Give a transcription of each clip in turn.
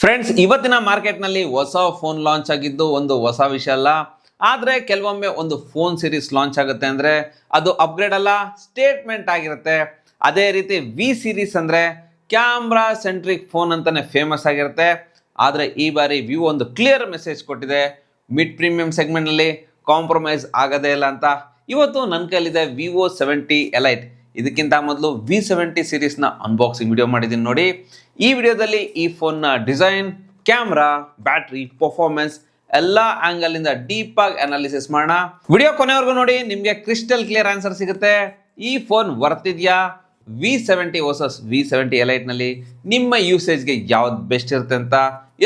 Friends, ಇವತ್ತಿನ ಮಾರ್ಕೆಟ್ನಲ್ಲಿ ಹೊಸ ಫೋನ್ ಲಾಂಚ್ ಆಗಿದ್ದು ಒಂದು ಹೊಸ ವಿಷಯ ಅಲ್ಲ. ಆದರೆ ಕೆಲವೊಮ್ಮೆ ಒಂದು ಫೋನ್ ಸೀರೀಸ್ ಲಾಂಚ್ ಆಗುತ್ತೆ ಅಂದರೆ ಅದು ಅಪ್ಗ್ರೇಡ್ ಅಲ್ಲ, ಸ್ಟೇಟ್ಮೆಂಟ್ ಆಗಿರುತ್ತೆ. ಅದೇ ರೀತಿ ವಿ ಸೀರೀಸ್ ಅಂದರೆ ಕ್ಯಾಮ್ರಾ ಸೆಂಟ್ರಿಕ್ ಫೋನ್ ಅಂತಲೇ ಫೇಮಸ್ ಆಗಿರುತ್ತೆ. ಆದರೆ ಈ ಬಾರಿ ವಿವೋ ಒಂದು ಕ್ಲಿಯರ್ ಮೆಸೇಜ್ ಕೊಟ್ಟಿದೆ, ಮಿಡ್ ಪ್ರೀಮಿಯಂ ಸೆಗ್ಮೆಂಟ್ನಲ್ಲಿ ಕಾಂಪ್ರಮೈಸ್ ಆಗೋದೇ ಇಲ್ಲ ಅಂತ. ಇವತ್ತು ನನ್ನ ಕೈಲಿದೆ ವಿವೋ 70 ಎಲೈಟ್. ಇದಕ್ಕಿಂತ ಮೊದಲು V70 ಸೀರೀಸ್ನ ಅನ್ಬಾಕ್ಸಿಂಗ್ ವಿಡಿಯೋ ಮಾಡಿದ್ದೀನಿ ನೋಡಿ. ಈ ವಿಡಿಯೋದಲ್ಲಿ ಈ ಫೋನ್ನ ಡಿಸೈನ್, ಕ್ಯಾಮ್ರಾ, ಬ್ಯಾಟ್ರಿ, ಪರ್ಫಾರ್ಮೆನ್ಸ್ ಎಲ್ಲ ಆ್ಯಂಗಲಿಂದ ಡೀಪಾಗಿ ಅನಾಲಿಸಿಸ್ ಮಾಡೋಣ. ವಿಡಿಯೋ ಕೊನೆವರೆಗೂ ನೋಡಿ, ನಿಮಗೆ ಕ್ರಿಸ್ಟಲ್ ಕ್ಲಿಯರ್ ಆನ್ಸರ್ ಸಿಗುತ್ತೆ. ಈ ಫೋನ್ ವರ್ತ್ ಇದೆಯಾ, V70 ವರ್ಸಸ್ V70 ಎಲೈಟ್ನಲ್ಲಿ ನಿಮ್ಮ ಯೂಸೇಜ್ಗೆ ಯಾವ್ದು ಬೆಸ್ಟ್ ಇರುತ್ತೆ ಅಂತ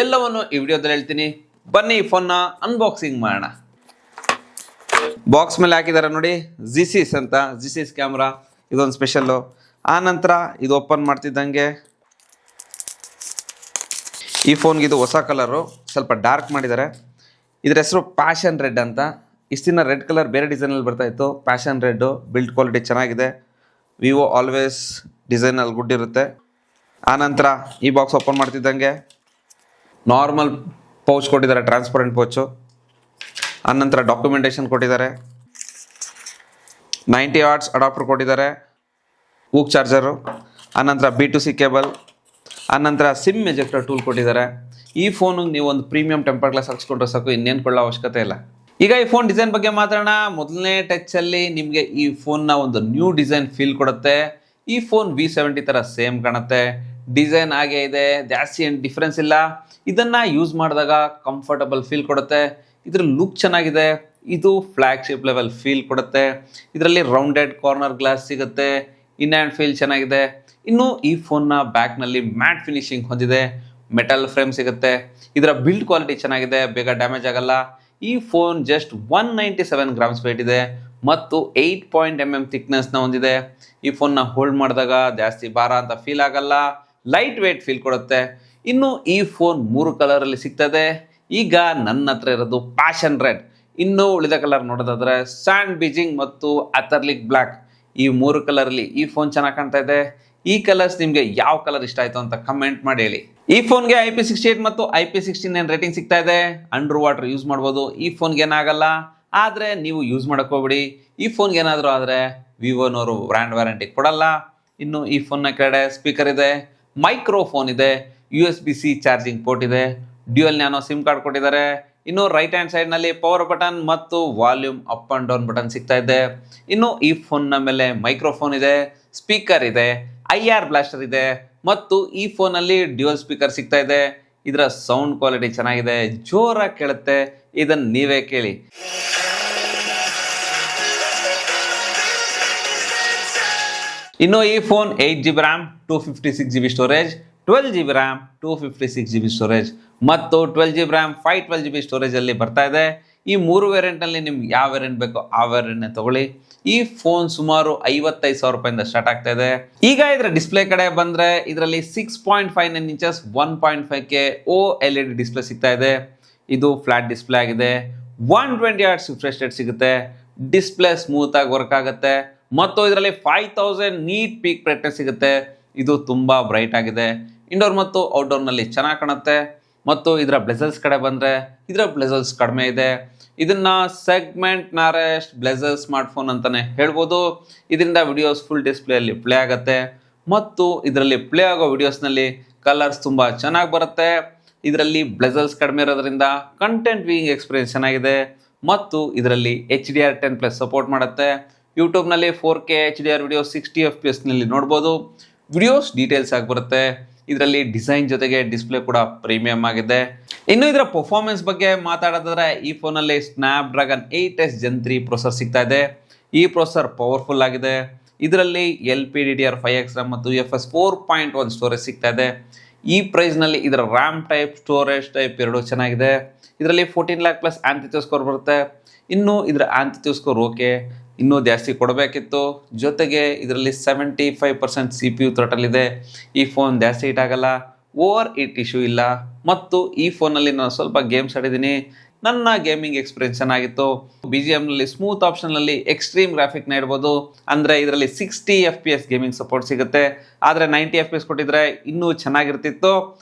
ಎಲ್ಲವನ್ನು ಈ ವಿಡಿಯೋದಲ್ಲಿ ಹೇಳ್ತೀನಿ. ಬನ್ನಿ ಈ ಫೋನ್ನ ಅನ್ಬಾಕ್ಸಿಂಗ್ ಮಾಡೋಣ. ಬಾಕ್ಸ್ ಮೇಲೆ ಹಾಕಿದ್ದಾರೆ ನೋಡಿ, ಜಿಸಿಸ್ ಅಂತ, ಜಿಸಿಸ್ ಕ್ಯಾಮ್ರಾ ಇದೊಂದು ಸ್ಪೆಷಲ್ಲು. ಆ ನಂತರ ಇದು ಓಪನ್ ಮಾಡ್ತಿದ್ದಂಗೆ ಈ ಫೋನ್ಗೆ ಇದು ಹೊಸ ಕಲರು, ಸ್ವಲ್ಪ ಡಾರ್ಕ್ ಮಾಡಿದ್ದಾರೆ. ಇದ್ರ ಹೆಸರು ಪ್ಯಾಷನ್ ರೆಡ್ ಅಂತ. ಇಷ್ಟಿನ ರೆಡ್ ಕಲರ್ ಬೇರೆ ಡಿಸೈನಲ್ಲಿ ಬರ್ತಾಯಿತ್ತು, ಪ್ಯಾಷನ್ ರೆಡ್ಡು. ಬಿಲ್ಡ್ ಕ್ವಾಲಿಟಿ ಚೆನ್ನಾಗಿದೆ. ವಿವೋ ಆಲ್ವೇಸ್ ಡಿಸೈನಲ್ಲಿ ಗುಡ್ ಇರುತ್ತೆ. ಆನಂತರ ಈ ಬಾಕ್ಸ್ ಓಪನ್ ಮಾಡ್ತಿದ್ದಂಗೆ ನಾರ್ಮಲ್ ಪೌಚ್ ಕೊಟ್ಟಿದ್ದಾರೆ, ಟ್ರಾನ್ಸ್ಪರೆಂಟ್ ಪೌಚು. ಆನಂತರ ಡಾಕ್ಯುಮೆಂಟೇಷನ್ ಕೊಟ್ಟಿದ್ದಾರೆ, 90 ವಾಟ್ಸ್ ಅಡಾಪ್ಟರ್ ಕೊಟ್ಟಿದ್ದಾರೆ, ಊಕ್ ಚಾರ್ಜರು. ಆನಂತರ B2C ಕೇಬಲ್. ಆನಂತರ ಸಿಮ್ ಎಜೆಕ್ಟರ್ ಟೂಲ್ ಕೊಟ್ಟಿದ್ದಾರೆ. ಈ ಫೋನಿಗೆ ನೀವು ಒಂದು ಪ್ರೀಮಿಯಂ ಟೆಂಪರ್ ಗ್ಲಾಸ್ ಹಾಕ್ಸ್ಕೊಂಡ್ರೆ ಸಾಕು, ಇನ್ನೇನು ಕೊಳ್ಳೋ ಅವಶ್ಯಕತೆ ಇಲ್ಲ. ಈಗ ಈ ಫೋನ್ ಡಿಸೈನ್ ಬಗ್ಗೆ ಮಾತಾಡೋಣ. ಮೊದಲನೇ ಟಚ್ಚಲ್ಲಿ ನಿಮಗೆ ಈ ಫೋನ್ನ ಒಂದು ನ್ಯೂ ಡಿಸೈನ್ ಫೀಲ್ ಕೊಡುತ್ತೆ. ಈ ಫೋನ್ V70 ಥರ ಸೇಮ್ ಕಾಣುತ್ತೆ, ಡಿಸೈನ್ ಹಾಗೆ ಇದೆ, ಜಾಸ್ತಿ ಏನು ಡಿಫ್ರೆನ್ಸ್ ಇಲ್ಲ. ಇದನ್ನು ಯೂಸ್ ಮಾಡಿದಾಗ ಕಂಫರ್ಟಬಲ್ ಫೀಲ್ ಕೊಡುತ್ತೆ. ಇದ್ರ ಲುಕ್ ಚೆನ್ನಾಗಿದೆ, ಇದು ಫ್ಲ್ಯಾಗ್ಶಿಪ್ ಲೆವೆಲ್ ಫೀಲ್ ಕೊಡುತ್ತೆ. ಇದರಲ್ಲಿ ರೌಂಡೆಡ್ ಕಾರ್ನರ್ ಗ್ಲಾಸ್ ಸಿಗುತ್ತೆ, ಇನ್ ಹ್ಯಾಂಡ್ ಫೀಲ್ ಚೆನ್ನಾಗಿದೆ. ಇನ್ನು ಈ ಫೋನ್ನ ಬ್ಯಾಕ್ನಲ್ಲಿ ಮ್ಯಾಟ್ ಫಿನಿಶಿಂಗ್ ಹೊಂದಿದೆ, ಮೆಟಲ್ ಫ್ರೇಮ್ ಸಿಗುತ್ತೆ. ಇದರ ಬಿಲ್ಡ್ ಕ್ವಾಲಿಟಿ ಚೆನ್ನಾಗಿದೆ, ಬೇಗ ಡ್ಯಾಮೇಜ್ ಆಗಲ್ಲ. ಈ ಫೋನ್ ಜಸ್ಟ್ 197 ಗ್ರಾಮ್ಸ್ ವೇಟ್ ಇದೆ ಮತ್ತು 8 mm ಥಿಕ್ನೆಸ್ನ ಹೊಂದಿದೆ. ಈ ಫೋನ್ನ ಹೋಲ್ಡ್ ಮಾಡಿದಾಗ ಜಾಸ್ತಿ ಭಾರ ಅಂತ ಫೀಲ್ ಆಗಲ್ಲ, ಲೈಟ್ ವೇಟ್ ಫೀಲ್ ಕೊಡುತ್ತೆ. ಇನ್ನು ಈ ಫೋನ್ 3 ಕಲರಲ್ಲಿ ಸಿಗ್ತದೆ. ಈಗ ನನ್ನ ಹತ್ರ ಇರೋದು ಪ್ಯಾಷನ್ ರೆಡ್. ಇನ್ನು ಉಳಿದ ಕಲರ್ ನೋಡೋದಾದ್ರೆ ಸ್ಯಾಂಡ್ ಬೀಜಿಂಗ್ ಮತ್ತು ಅಥರ್ಲಿಕ್ ಬ್ಲ್ಯಾಕ್. ಈ 3 ಕಲರಲ್ಲಿ ಈ ಫೋನ್ ಚೆನ್ನಾಗಿ ಕಾಣ್ತಾ ಇದೆ. ಈ ಕಲರ್ಸ್ ನಿಮಗೆ ಯಾವ ಕಲರ್ ಇಷ್ಟ ಆಯಿತು ಅಂತ ಕಮೆಂಟ್ ಮಾಡಿ ಹೇಳಿ. ಈ ಫೋನ್ಗೆ IP68 ಮತ್ತು IP69 ರೇಟಿಂಗ್ ಸಿಗ್ತಾ ಇದೆ. ಅಂಡರ್ ವಾಟರ್ ಯೂಸ್ ಮಾಡ್ಬೋದು. ಈ ಫೋನ್ಗೆ ಏನಾಗಲ್ಲ, ಆದರೆ ನೀವು ಯೂಸ್ ಮಾಡೋಕೆ ಹೋಗ್ಬಿಡಿ. ಈ ಫೋನ್ಗೆ ಏನಾದರೂ ಆದರೆ ವಿವೋನವರು ಬ್ರ್ಯಾಂಡ್ ವ್ಯಾರಂಟಿ ಕೊಡಲ್ಲ. ಇನ್ನು ಈ ಫೋನ್ನ ಕೆಳಗಡೆ ಸ್ಪೀಕರ್ ಇದೆ, ಮೈಕ್ರೋಫೋನ್ ಇದೆ, USB-C ಚಾರ್ಜಿಂಗ್ ಪೋರ್ಟ್ ಇದೆ, ಡ್ಯೂಯಲ್ ನ್ಯಾನೋ ಸಿಮ್ ಕಾರ್ಡ್ ಕೊಟ್ಟಿದ್ದಾರೆ. ಇನ್ನು ರೈಟ್ ಹ್ಯಾಂಡ್ ಸೈಡ್ನಲ್ಲಿ ಪವರ್ ಬಟನ್ ಮತ್ತು volume up and down button ಸಿಗ್ತಾ ಇದೆ. ಇನ್ನು ಈ ಫೋನ್ನ ಮೇಲೆ ಮೈಕ್ರೋಫೋನ್ ಇದೆ, ಸ್ಪೀಕರ್ ಇದೆ, IR ಬ್ಲಾಸ್ಟರ್ ಇದೆ ಮತ್ತು ಈ ಫೋನಲ್ಲಿ ಡ್ಯೂಯಲ್ ಸ್ಪೀಕರ್ ಸಿಗ್ತಾ ಇದೆ. ಇದರ ಸೌಂಡ್ ಕ್ವಾಲಿಟಿ ಚೆನ್ನಾಗಿದೆ, ಜೋರಾಗಿ ಕೇಳುತ್ತೆ. ಇದನ್ನು ನೀವೇ ಕೇಳಿ. ಇನ್ನು ಈ phone 8GB RAM, 256GB storage, 12GB RAM, 256GB storage ಮತ್ತು 12GB ರ್ಯಾಮ್, 512GB ಸ್ಟೋರೇಜಲ್ಲಿ ಬರ್ತಾ ಇದೆ. ಈ 3 ವೇರಿಯಂಟಲ್ಲಿ ನಿಮ್ಗೆ ಯಾವ ವೇರಿಯಂಟ್ ಬೇಕೋ ಆ ವೇರಿಯಂಟ್ನೇ ತೊಗೊಳ್ಳಿ. ಈ ಫೋನ್ ಸುಮಾರು 55,000 ರೂಪಾಯಿಂದ ಸ್ಟಾರ್ಟ್ ಆಗ್ತಾ ಇದೆ. ಈಗ ಇದರ ಡಿಸ್ಪ್ಲೇ ಕಡೆ ಬಂದರೆ ಇದರಲ್ಲಿ 6.59 ಇಂಚಸ್ 1.5K OLED ಡಿಸ್ಪ್ಲೇ ಸಿಗ್ತಾ ಇದೆ. ಇದು ಫ್ಲಾಟ್ ಡಿಸ್ಪ್ಲೇ ಆಗಿದೆ. 120 Hz ರಿಫ್ರೆಶ್ ರೇಟ್ ಸಿಗುತ್ತೆ. ಡಿಸ್ಪ್ಲೇ ಸ್ಮೂತಾಗಿ ವರ್ಕ್ ಆಗುತ್ತೆ ಮತ್ತು ಇದರಲ್ಲಿ 5000 ನೀಟ್ ಪೀಕ್ ಬ್ರೈಟ್ನೆಸ್ ಸಿಗುತ್ತೆ. ಇದು ತುಂಬ ಬ್ರೈಟ್ ಆಗಿದೆ. ಇಂಡೋರ್ ಮತ್ತು ಔಟ್ಡೋರ್ನಲ್ಲಿ ಚೆನ್ನಾಗಿ ಕಾಣುತ್ತೆ. ಮತ್ತು ಇದರ ಬ್ಲೆಸಲ್ಸ್ ಕಡೆ ಬಂದರೆ ಇದರ ಬ್ಲೆಸಲ್ಸ್ ಕಡಿಮೆ ಇದೆ. ಇದನ್ನು ಸೆಗ್ಮೆಂಟ್ ನಾರೆಸ್ಟ್ ಬ್ಲೆಸಲ್ ಸ್ಮಾರ್ಟ್ಫೋನ್ ಅಂತಲೇ ಹೇಳ್ಬೋದು. ಇದರಿಂದ ವಿಡಿಯೋಸ್ ಫುಲ್ ಡಿಸ್ಪ್ಲೇಯಲ್ಲಿ ಪ್ಲೇ ಆಗುತ್ತೆ ಮತ್ತು ಇದರಲ್ಲಿ ಪ್ಲೇ ಆಗೋ ವಿಡಿಯೋಸ್ನಲ್ಲಿ ಕಲರ್ಸ್ ತುಂಬ ಚೆನ್ನಾಗಿ ಬರುತ್ತೆ. ಇದರಲ್ಲಿ ಬ್ಲೆಸಲ್ಸ್ ಕಡಿಮೆ ಇರೋದ್ರಿಂದ ಕಂಟೆಂಟ್ ವ್ಯೂಯಿಂಗ್ ಎಕ್ಸ್ಪೀರಿಯನ್ಸ್ ಚೆನ್ನಾಗಿದೆ ಮತ್ತು ಇದರಲ್ಲಿ HDR10+ ಸಪೋರ್ಟ್ ಮಾಡುತ್ತೆ. ಯೂಟ್ಯೂಬ್ನಲ್ಲಿ 4K HDR ವಿಡಿಯೋ 60 FPS ನೋಡ್ಬೋದು. ವಿಡಿಯೋಸ್ ಡೀಟೇಲ್ಸ್ ಆಗಿ ಬರುತ್ತೆ. ಇದರಲ್ಲಿ ಡಿಸೈನ್ ಜೊತೆಗೆ ಡಿಸ್ಪ್ಲೇ ಕೂಡ ಪ್ರೀಮಿಯಂ ಆಗಿದೆ. ಇನ್ನು ಇದರ ಪರ್ಫಾರ್ಮೆನ್ಸ್ ಬಗ್ಗೆ ಮಾತಾಡೋದಾದ್ರೆ ಈ ಫೋನಲ್ಲಿ ಸ್ನ್ಯಾಪ್ಡ್ರ್ಯಾಗನ್ 8S Gen 3 ಪ್ರೊಸೆಸರ್ ಸಿಗ್ತಾ ಇದೆ. ಈ ಪ್ರೊಸೆಸರ್ ಪವರ್ಫುಲ್ ಆಗಿದೆ. ಇದರಲ್ಲಿ LPDDR5X RAM ಮತ್ತು UFS 4.1 ಸ್ಟೋರೇಜ್ ಸಿಗ್ತಾ ಇದೆ. ಈ ಪ್ರೈಸ್ನಲ್ಲಿ ಇದರ ರ್ಯಾಮ್ ಟೈಪ್, ಸ್ಟೋರೇಜ್ ಟೈಪ್ ಎರಡೂ ಚೆನ್ನಾಗಿದೆ. ಇದರಲ್ಲಿ 14 lakh ಪ್ಲಸ್ ಆಂತಿತ್ಯೂ ಸ್ಕೋರ್ ಬರುತ್ತೆ. ಇನ್ನು ಇದರ ಆಂತಿತ್ಯೂ ಸ್ಕೋರ್ ಓಕೆ, ಇನ್ನೂ ಜಾಸ್ತಿ ಕೊಡಬೇಕಿತ್ತು. ಜೊತೆಗೆ ಇದರಲ್ಲಿ 75% CPU ಥ್ರಟಲ್ ಇದೆ. ಈ ಫೋನ್ ಜಾಸ್ತಿ ಹೀಟ್ ಆಗಲ್ಲ, ಓವರ್ ಹೀಟ್ ಇಶ್ಯೂ ಇಲ್ಲ. ಮತ್ತು ಈ ಫೋನಲ್ಲಿ ನಾನು ಸ್ವಲ್ಪ ಗೇಮ್ಸ್ ಆಡಿದ್ದೀನಿ. ನನ್ನ ಗೇಮಿಂಗ್ ಎಕ್ಸ್ಪೀರಿಯನ್ಸ್ ಚೆನ್ನಾಗಿತ್ತು. BGM ನಲ್ಲಿ ಸ್ಮೂತ್ ಆಪ್ಷನ್ ನಲ್ಲಿ ಎಕ್ಸ್ಟ್ರೀಮ್ ಗ್ರಾಫಿಕ್ ನ ಇಡಬಹುದು. ಅಂದ್ರೆ ಇದರಲ್ಲಿ 60 FPS ಗೇಮಿಂಗ್ ಸಪೋರ್ಟ್ ಸಿಗುತ್ತೆ. ಆದ್ರೆ 90 FPS ಕೊಟ್ಟಿದ್ರೆ ಇನ್ನೂ ಚೆನ್ನಾಗಿರ್ತಿತ್ತು.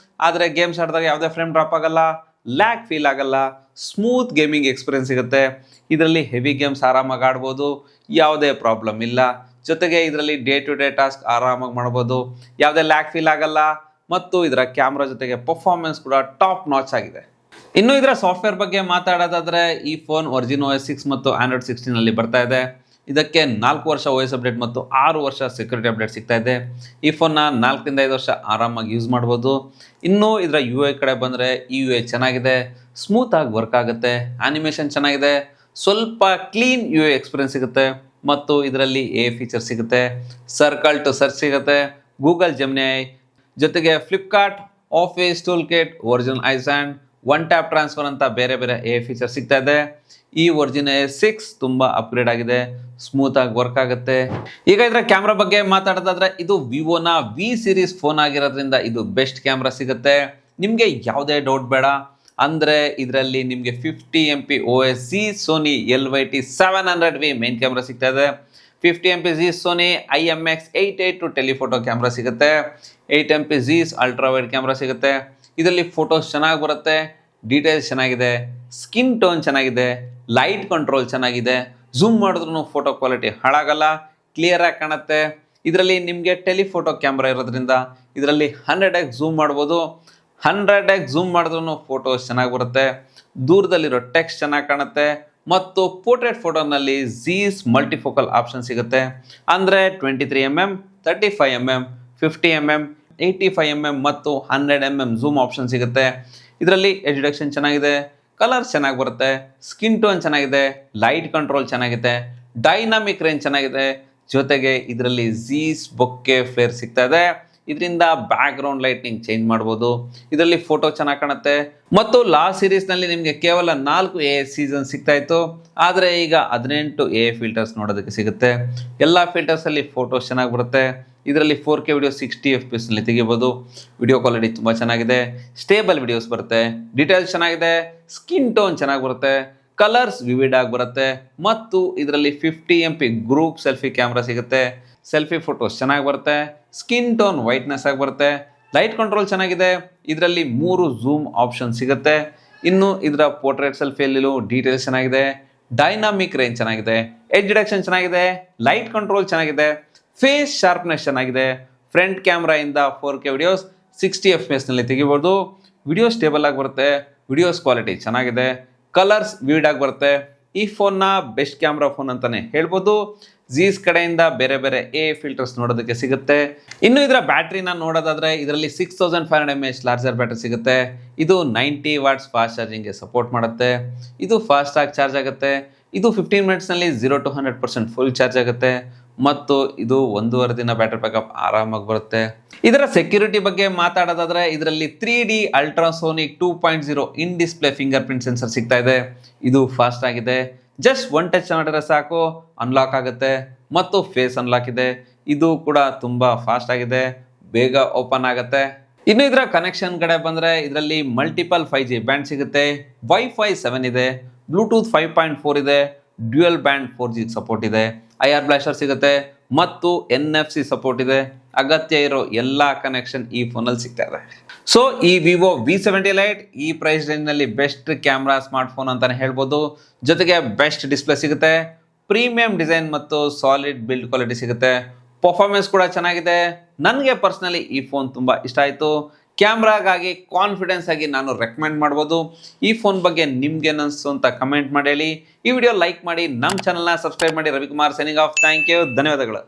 ಆದ್ರೆ ಗೇಮ್ಸ್ ಆಡಿದಾಗ ಯಾವುದೇ ಫ್ರೇಮ್ ಡ್ರಾಪ್ ಆಗಲ್ಲ, ಲ್ಯಾಗ್ ಫೀಲ್ ಆಗಲ್ಲ, ಸ್ಮೂತ್ ಗೇಮಿಂಗ್ ಎಕ್ಸ್ಪೀರಿಯನ್ಸ್ ಸಿಗುತ್ತೆ. ಇದರಲ್ಲಿ ಹೆವಿ ಗೇಮ್ಸ್ ಆರಾಮಾಗಿ ಆಡ್ಬೋದು, ಯಾವುದೇ ಪ್ರಾಬ್ಲಮ್ ಇಲ್ಲ. ಜೊತೆಗೆ ಇದರಲ್ಲಿ ಡೇ ಟು ಡೇ ಟಾಸ್ಕ್ ಆರಾಮಾಗಿ ಮಾಡ್ಬೋದು, ಯಾವುದೇ ಲ್ಯಾಗ್ ಫೀಲ್ ಆಗಲ್ಲ. ಮತ್ತು ಇದರ ಕ್ಯಾಮ್ರಾ ಜೊತೆಗೆ ಪರ್ಫಾರ್ಮೆನ್ಸ್ ಕೂಡ ಟಾಪ್ ನಾಚ್ ಆಗಿದೆ. ಇನ್ನು ಇದರ ಸಾಫ್ಟ್ವೇರ್ ಬಗ್ಗೆ ಮಾತಾಡೋದಾದ್ರೆ ಈ ಫೋನ್ ಒರಿಜಿನ್ OS 6 ಮತ್ತು Android 16 ಅಲ್ಲಿ ಬರ್ತಾ ಇದೆ. ಇದಕ್ಕೆ 4 ವರ್ಷ OS ಅಪ್ಡೇಟ್ ಮತ್ತು 6 ವರ್ಷ ಸೆಕ್ಯೂರಿಟಿ ಅಪ್ಡೇಟ್ ಸಿಗ್ತಾ ಇದೆ. ಈ ಫೋನ್ನ 4 ರಿಂದ 5 ವರ್ಷ ಆರಾಮಾಗಿ ಯೂಸ್ ಮಾಡ್ಬೋದು. ಇನ್ನು ಇದರ UI ಕಡೆ ಬಂದರೆ ಈ UI ಚೆನ್ನಾಗಿದೆ, ಸ್ಮೂತ್ ಆಗಿ ವರ್ಕ್ ಆಗುತ್ತೆ, ಆನಿಮೇಷನ್ ಚೆನ್ನಾಗಿದೆ, ಸ್ವಲ್ಪ ಕ್ಲೀನ್ UI ಎಕ್ಸ್ಪೀರಿಯನ್ಸ್ ಸಿಗುತ್ತೆ. ಮತ್ತು ಇದರಲ್ಲಿ ಫೀಚರ್ ಸಿಗುತ್ತೆ, ಸರ್ಕಲ್ ಟು ಸರ್ಚ್ ಸಿಗುತ್ತೆ, ಗೂಗಲ್ ಜೆಮಿನಿ, ಜೊತೆಗೆ Flipkart office tool kit, original ಐಸ್ಯಾಂಡ್, ಒನ್ ಟ್ಯಾಪ್ ಟ್ರಾನ್ಸ್ಫರ್ ಅಂತ ಬೇರೆ ಬೇರೆ ಫೀಚರ್ ಸಿಗ್ತಾ ಇದೆ. ಈ ಒರಿಜಿನ್ OS 6 ತುಂಬಾ ಅಪ್ಗ್ರೇಡ್ ಆಗಿದೆ, ಸ್ಮೂತ್ ಆಗಿ ವರ್ಕ್ ಆಗುತ್ತೆ. ಈಗ ಇದರ ಕ್ಯಾಮ್ರಾ ಬಗ್ಗೆ ಮಾತಾಡೋದಾದ್ರೆ ಇದು ವಿವೋನ V ಸೀರೀಸ್ ಫೋನ್ ಆಗಿರೋದ್ರಿಂದ ಇದು ಬೆಸ್ಟ್ ಕ್ಯಾಮ್ರಾ ಸಿಗುತ್ತೆ. ನಿಮಗೆ ಯಾವುದೇ ಡೌಟ್ ಬೇಡ. ಅಂದರೆ ಇದರಲ್ಲಿ ನಿಮಗೆ 50 MP OS Sony LYT 700V main camera ಸಿಗ್ತಾ ಇದೆ. 50 MP Sony IMX 882 telephoto camera ಸಿಗುತ್ತೆ. 8 MP ಅಲ್ಟ್ರಾ ವೈಡ್ ಕ್ಯಾಮ್ರಾ ಸಿಗುತ್ತೆ. ಇದರಲ್ಲಿ ಫೋಟೋಸ್ ಚೆನ್ನಾಗಿ ಬರುತ್ತೆ, ಡೀಟೇಲ್ಸ್ ಚೆನ್ನಾಗಿದೆ, ಸ್ಕಿನ್ ಟೋನ್ ಚೆನ್ನಾಗಿದೆ, ಲೈಟ್ ಕಂಟ್ರೋಲ್ ಚೆನ್ನಾಗಿದೆ, ಝೂಮ್ ಮಾಡಿದ್ರೂ ಫೋಟೋ ಕ್ವಾಲಿಟಿ ಹಾಳಾಗಲ್ಲ, ಕ್ಲಿಯರ್ ಆಗಿ ಕಾಣುತ್ತೆ. ಇದರಲ್ಲಿ ನಿಮಗೆ ಟೆಲಿಫೋಟೋ ಕ್ಯಾಮ್ರಾ ಇರೋದ್ರಿಂದ ಇದರಲ್ಲಿ 100x ಝೂಮ್ ಮಾಡ್ಬೋದು. 100x ಝೂಮ್ ಮಾಡಿದ್ರೂ ಫೋಟೋಸ್ ಚೆನ್ನಾಗಿ ಬರುತ್ತೆ, ದೂರದಲ್ಲಿರೋ ಟೆಕ್ಸ್ಟ್ ಚೆನ್ನಾಗಿ ಕಾಣುತ್ತೆ. ಮತ್ತು ಪೋರ್ಟ್ರೇಟ್ ಫೋಟೋನಲ್ಲಿ ಮಲ್ಟಿಫೋಕಲ್ ಆಪ್ಷನ್ ಸಿಗುತ್ತೆ. ಅಂದರೆ 23mm, 35mm, 50mm, 85mm ಮತ್ತು 100mm ಝೂಮ್ ಆಪ್ಷನ್ ಸಿಗುತ್ತೆ. ಇದರಲ್ಲಿ ಎಡ್ಜ್ ಡಿಟೆಕ್ಷನ್ ಚೆನ್ನಾಗಿದೆ, ಕಲರ್ಸ್ ಚೆನ್ನಾಗಿ ಬರುತ್ತೆ, ಸ್ಕಿನ್ ಟೋನ್ ಚೆನ್ನಾಗಿದೆ, ಲೈಟ್ ಕಂಟ್ರೋಲ್ ಚೆನ್ನಾಗಿದೆ, ಡೈನಾಮಿಕ್ ರೇಂಜ್ ಚೆನ್ನಾಗಿದೆ. ಜೊತೆಗೆ ಇದರಲ್ಲಿ ಬೊಕ್ಕೆ ಫ್ಲೇರ್ ಸಿಗ್ತಾ ಇದೆ. ಇದರಿಂದ ಬ್ಯಾಕ್ ಗ್ರೌಂಡ್ ಲೈಟ್ನಿಂಗ್ ಚೇಂಜ್ ಮಾಡ್ಬೋದು. ಇದರಲ್ಲಿ ಫೋಟೋ ಚೆನ್ನಾಗಿ ಕಾಣುತ್ತೆ. ಮತ್ತು ಲಾಸ್ಟ್ ಸೀರೀಸ್ನಲ್ಲಿ ನಿಮಗೆ ಕೇವಲ 4 ಸೀಸನ್ ಸಿಗ್ತಾ ಇತ್ತು, ಆದರೆ ಈಗ 18 ಫಿಲ್ಟರ್ಸ್ ನೋಡೋದಕ್ಕೆ ಸಿಗುತ್ತೆ. ಎಲ್ಲ ಫಿಲ್ಟರ್ಸಲ್ಲಿ ಫೋಟೋಸ್ ಚೆನ್ನಾಗಿ ಬರುತ್ತೆ. ಇದರಲ್ಲಿ 4K ವಿಡಿಯೋ 60 FPS ನಲ್ಲಿ ತೆಗಿಬೋದು. ವಿಡಿಯೋ ಕ್ವಾಲಿಟಿ ತುಂಬ ಚೆನ್ನಾಗಿದೆ, ಸ್ಟೇಬಲ್ ವಿಡಿಯೋಸ್ ಬರುತ್ತೆ, ಡೀಟೇಲ್ಸ್ ಚೆನ್ನಾಗಿದೆ, ಸ್ಕಿನ್ ಟೋನ್ ಚೆನ್ನಾಗಿ ಬರುತ್ತೆ, ಕಲರ್ಸ್ ವಿವಿಡ್ ಆಗಿ ಬರುತ್ತೆ. ಮತ್ತು ಇದರಲ್ಲಿ 50 MP ಗ್ರೂಪ್ ಸೆಲ್ಫಿ ಕ್ಯಾಮ್ರಾ ಸಿಗುತ್ತೆ. ಸೆಲ್ಫಿ ಫೋಟೋಸ್ ಚೆನ್ನಾಗಿ ಬರುತ್ತೆ, ಸ್ಕಿನ್ ಟೋನ್ ವೈಟ್ನೆಸ್ ಆಗಿ ಬರುತ್ತೆ, ಲೈಟ್ ಕಂಟ್ರೋಲ್ ಚೆನ್ನಾಗಿದೆ. ಇದರಲ್ಲಿ 3 ಝೂಮ್ ಆಪ್ಷನ್ ಸಿಗುತ್ತೆ. ಇನ್ನು ಇದರ ಪೋರ್ಟ್ರೇಟ್ ಸೆಲ್ಫಿಯಲ್ಲೂ ಡೀಟೇಲ್ಸ್ ಚೆನ್ನಾಗಿದೆ, ಡೈನಾಮಿಕ್ ರೇಂಜ್ ಚೆನ್ನಾಗಿದೆ, ಎಡ್ಜ್ ಡಿಟೆಕ್ಷನ್ ಚೆನ್ನಾಗಿದೆ, ಲೈಟ್ ಕಂಟ್ರೋಲ್ ಚೆನ್ನಾಗಿದೆ, ಫೇಸ್ ಶಾರ್ಪ್ನೆಸ್ ಚೆನ್ನಾಗಿದೆ. ಫ್ರಂಟ್ ಕ್ಯಾಮ್ರಾಯಿಂದ 4K ವಿಡಿಯೋಸ್ 60 FPS ನಲ್ಲಿ ತೆಗಿಬೋದು. ವಿಡಿಯೋ ಸ್ಟೇಬಲ್ ಆಗಿ ಬರುತ್ತೆ, ವಿಡಿಯೋಸ್ ಕ್ವಾಲಿಟಿ ಚೆನ್ನಾಗಿದೆ, ಕಲರ್ಸ್ ವಿವಿಡ್ ಆಗಿ ಬರುತ್ತೆ. ಈ ಫೋನ್ನ ಬೆಸ್ಟ್ ಕ್ಯಾಮ್ರಾ ಫೋನ್ ಅಂತಾನೆ ಹೇಳ್ಬೋದು. ಕಡೆಯಿಂದ ಬೇರೆ ಬೇರೆ ಫಿಲ್ಟರ್ಸ್ ನೋಡೋದಕ್ಕೆ ಸಿಗುತ್ತೆ. ಇನ್ನು ಇದರ ಬ್ಯಾಟ್ರಿನ ನೋಡೋದಾದ್ರೆ ಇದರಲ್ಲಿ 6500 mAh ಲಾರ್ಜರ್ ಬ್ಯಾಟ್ರಿ ಸಿಗುತ್ತೆ. ಇದು 90 ವಾಟ್ಸ್ ಫಾಸ್ಟ್ ಚಾರ್ಜಿಂಗ್ಗೆ ಸಪೋರ್ಟ್ ಮಾಡುತ್ತೆ. ಇದು ಫಾಸ್ಟ್ ಆಗಿ ಚಾರ್ಜ್ ಆಗುತ್ತೆ. ಇದು 15 ಮಿನಿಟ್ಸ್ನಲ್ಲಿ 0 to 100% ಫುಲ್ ಚಾರ್ಜ್ ಆಗುತ್ತೆ. ಮತ್ತು ಇದು 1.5 ದಿನ ಬ್ಯಾಟರಿ ಬ್ಯಾಕಪ್ ಆರಾಮಾಗಿ ಬರುತ್ತೆ. ಇದರ ಸೆಕ್ಯೂರಿಟಿ ಬಗ್ಗೆ ಮಾತಾಡೋದಾದ್ರೆ ಇದರಲ್ಲಿ 3D ಅಲ್ಟ್ರಾಸೋನಿಕ್ 2.0 ಇನ್ ಡಿಸ್ಪ್ಲೇ ಫಿಂಗರ್ ಪ್ರಿಂಟ್ ಸೆನ್ಸರ್ ಸಿಗ್ತಾ ಇದೆ. ಇದು ಫಾಸ್ಟ್ ಆಗಿದೆ, ಜಸ್ಟ್ 1 ಟಚ್ ಮಾಡಿದ್ರೆ ಸಾಕು ಅನ್ಲಾಕ್ ಆಗುತ್ತೆ. ಮತ್ತು ಫೇಸ್ ಅನ್ಲಾಕ್ ಇದೆ, ಇದು ಕೂಡ ತುಂಬಾ ಫಾಸ್ಟ್ ಆಗಿದೆ, ಬೇಗ ಓಪನ್ ಆಗುತ್ತೆ. ಇನ್ನು ಇದರ ಕನೆಕ್ಷನ್ ಕಡೆ ಬಂದರೆ ಇದರಲ್ಲಿ ಮಲ್ಟಿಪಲ್ 5G ಬ್ಯಾಂಡ್ ಸಿಗುತ್ತೆ, Wi-Fi 7 ಇದೆ, ಬ್ಲೂಟೂತ್ 5.4 ಇದೆ, ಡ್ಯುಯಲ್ ಬ್ಯಾಂಡ್ 4G ಸಪೋರ್ಟ್ ಇದೆ, IR ಬ್ಲಾಸ್ಟರ್ ಸಿಗುತ್ತೆ ಮತ್ತು NFC ಸಪೋರ್ಟ್ ಇದೆ. ಅಗತ್ಯ ಇರೋ ಎಲ್ಲ ಕನೆಕ್ಷನ್ ಈ ಫೋನಲ್ಲಿ ಸಿಗ್ತಾ ಇದೆ. ಸೊ ಈ ವಿವೋ V70 ಲೈಟ್ ಈ ಪ್ರೈಸ್ ರೇಂಜ್ನಲ್ಲಿ ಬೆಸ್ಟ್ ಕ್ಯಾಮ್ರಾ ಸ್ಮಾರ್ಟ್ಫೋನ್ ಅಂತಾನೆ ಹೇಳ್ಬೋದು. ಜೊತೆಗೆ ಬೆಸ್ಟ್ ಡಿಸ್ಪ್ಲೇ ಸಿಗುತ್ತೆ, ಪ್ರೀಮಿಯಂ ಡಿಸೈನ್ ಮತ್ತು ಸಾಲಿಡ್ ಬಿಲ್ಡ್ ಕ್ವಾಲಿಟಿ ಸಿಗುತ್ತೆ, ಪರ್ಫಾರ್ಮೆನ್ಸ್ ಕೂಡ ಚೆನ್ನಾಗಿದೆ. ನನಗೆ ಪರ್ಸ್ನಲಿ ಈ ಫೋನ್ ತುಂಬ ಇಷ್ಟ ಆಯಿತು. ಕ್ಯಾಮ್ರಾಗಾಗಿ ಕಾನ್ಫಿಡೆನ್ಸ್ ಆಗಿ ನಾನು ರೆಕಮೆಂಡ್ ಮಾಡ್ಬೋದು. ಈ ಫೋನ್ ಬಗ್ಗೆ ನಿಮ್ಗೇನು ಅನಿಸ್ತು ಅಂತ ಕಮೆಂಟ್ ಮಾಡಿ ಹೇಳಿ. ಈ ವಿಡಿಯೋ ಲೈಕ್ ಮಾಡಿ, ನಮ್ಮ ಚಾನಲ್ನ ಸಬ್ಸ್ಕ್ರೈಬ್ ಮಾಡಿ. Ravikumar signing off. Thank you, ಧನ್ಯವಾದಗಳು.